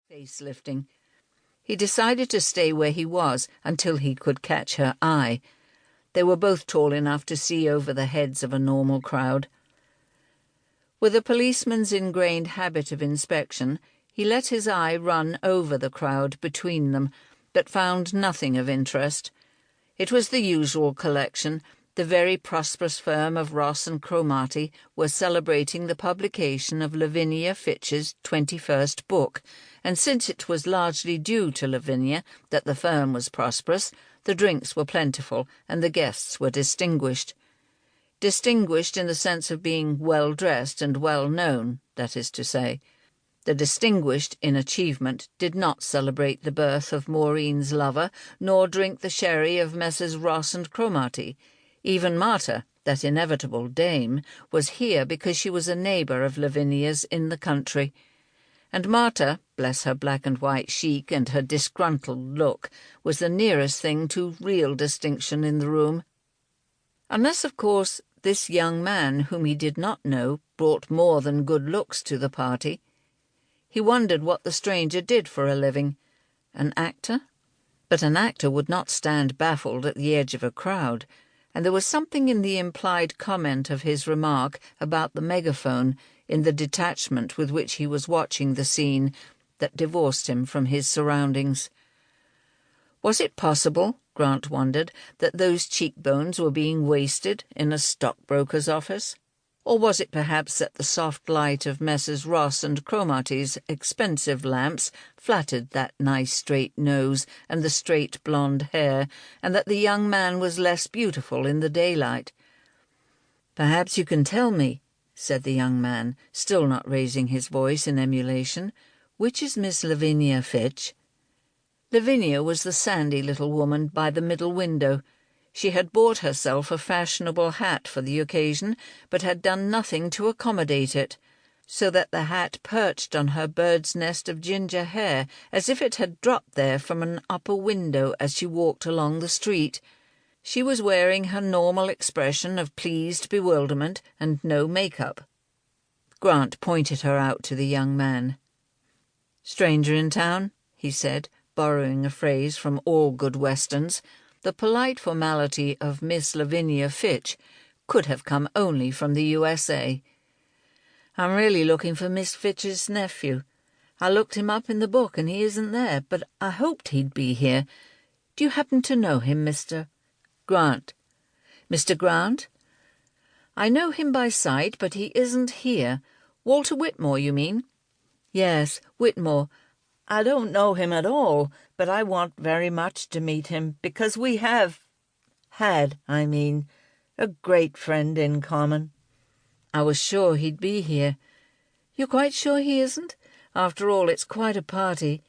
face lifting. He decided to stay where he was until he could catch her eye. They were both tall enough to see over the heads of a normal crowd. With a policeman's ingrained habit of inspection, he let his eye run over the crowd between them, but found nothing of interest. It was the usual collection. The very prosperous firm of Ross and Cromarty were celebrating the publication of Lavinia Fitch's 21st book, and since it was largely due to Lavinia that the firm was prosperous, the drinks were plentiful and the guests were distinguished. Distinguished in the sense of being well-dressed and well-known, that is to say. The distinguished in achievement did not celebrate the birth of Maureen's lover, nor drink the sherry of Messrs. Ross and Cromarty. Even Marta, that inevitable dame, was here because she was a neighbour of Lavinia's in the country. And Marta, bless her black and white chic and her disgruntled look, was the nearest thing to real distinction in the room. Unless, of course, this young man, whom he did not know, brought more than good looks to the party. He wondered what the stranger did for a living. An actor? But an actor would not stand baffled at the edge of a crowd, and there was something in the implied comment of his remark about the megaphone, in the detachment with which he was watching the scene, that divorced him from his surroundings. Was it possible, Grant wondered, that those cheekbones were being wasted in a stockbroker's office? Or was it perhaps that the soft light of Messrs. Ross and Cromarty's expensive lamps flattered that nice straight nose and the straight blonde hair, and that the young man was less beautiful in the daylight? "Perhaps you can tell me," said the young man, still not raising his voice in emulation, "which is Miss Lavinia Fitch?" Lavinia was the sandy little woman by the middle window. She had bought herself a fashionable hat for the occasion, but had done nothing to accommodate it, so that the hat perched on her bird's nest of ginger hair as if it had dropped there from an upper window as she walked along the street. She was wearing her normal expression of pleased bewilderment and no make-up. Grant pointed her out to the young man. "Stranger in town?" he said, borrowing a phrase from all good Westerns. The polite formality of Miss Lavinia Fitch could have come only from the USA. "I'm really looking for Miss Fitch's nephew. I looked him up in the book and he isn't there, but I hoped he'd be here. Do you happen to know him, Mr. Grant?" "Mr. Grant? I know him by sight, but he isn't here. Walter Whitmore, you mean?" "Yes, Whitmore. I don't know him at all, but I want very much to meet him because we have had, a great friend in common." "I was sure he'd be here." "You're quite sure he isn't? After all, it's quite a party."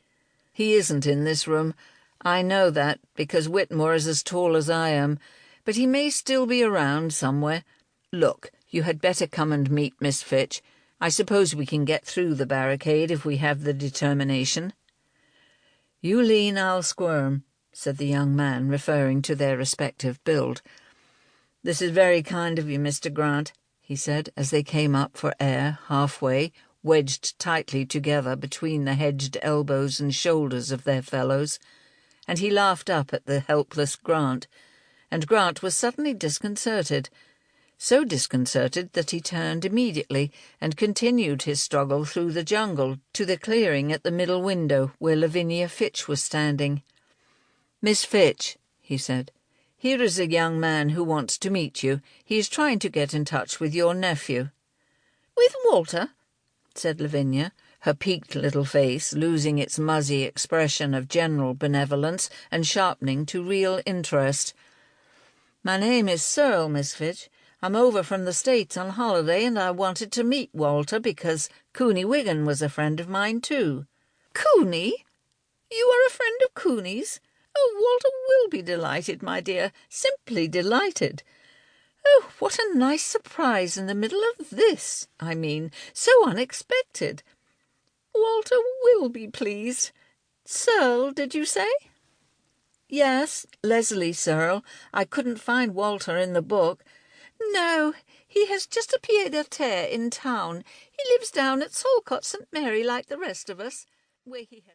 "He isn't in this room. I know that, because Whitmore is as tall as I am, but he may still be around somewhere. Look, you had better come and meet Miss Fitch. I suppose we can get through the barricade if we have the determination." "You lean, I'll squirm," said the young man, referring to their respective build. "This is very kind of you, Mr. Grant," he said, as they came up for air halfway, wedged tightly together between the hedged elbows and shoulders of their fellows, and he laughed up at the helpless Grant, and Grant was suddenly disconcerted. So disconcerted that he turned immediately and continued his struggle through the jungle to the clearing at the middle window where Lavinia Fitch was standing. "Miss Fitch," he said, "here is a young man who wants to meet you. He is trying to get in touch with your nephew." "With Walter?" said Lavinia, her peaked little face losing its muzzy expression of general benevolence and sharpening to real interest. "My name is Searle, Miss Fitch. I'm over from the States on holiday, and I wanted to meet Walter because Cooney Wiggin was a friend of mine too." "Cooney? You are a friend of Cooney's? Oh, Walter will be delighted, my dear, simply delighted. Oh, what a nice surprise in the middle of this, so unexpected. Walter will be pleased. Searle, did you say?" "Yes, Leslie Searle. I couldn't find Walter in the book." "No, he has just a pied-à-terre in town. He lives down at Salcott St. Mary like the rest of us, where he has